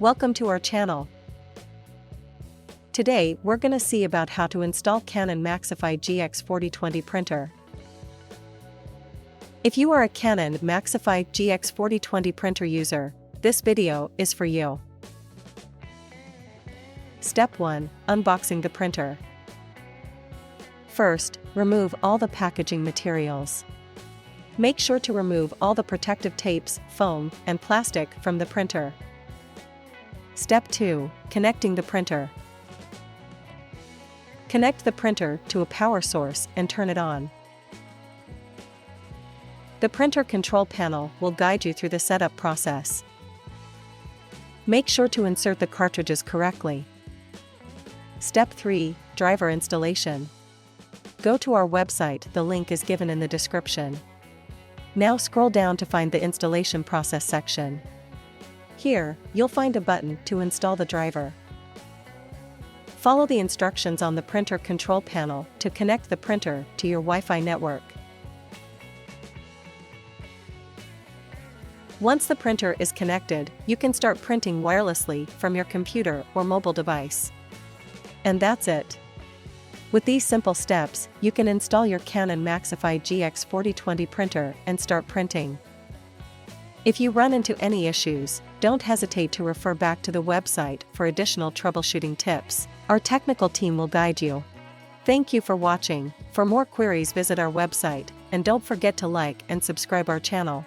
Welcome to our channel. Today we're gonna see about how to install Canon MAXIFY GX4020 printer. If you are a Canon MAXIFY GX4020 printer user, this video is for you. Step 1. Unboxing the printer. First, remove all the packaging materials. Make sure to remove all the protective tapes, foam, and plastic from the printer. Step 2. Connecting the printer. Connect the printer to a power source and turn it on. The printer control panel will guide you through the setup process. Make sure to insert the cartridges correctly. Step 3. Driver installation. Go to our website, the link is given in the description. Now scroll down to find the installation process section. Here, you'll find a button to install the driver. Follow the instructions on the printer control panel to connect the printer to your Wi-Fi network. Once the printer is connected, you can start printing wirelessly from your computer or mobile device. And that's it. With these simple steps, you can install your Canon MAXIFY GX4020 printer and start printing. If you run into any issues, don't hesitate to refer back to the website for additional troubleshooting tips. Our technical team will guide you. Thank you for watching. For more queries, visit our website, and don't forget to like and subscribe our channel.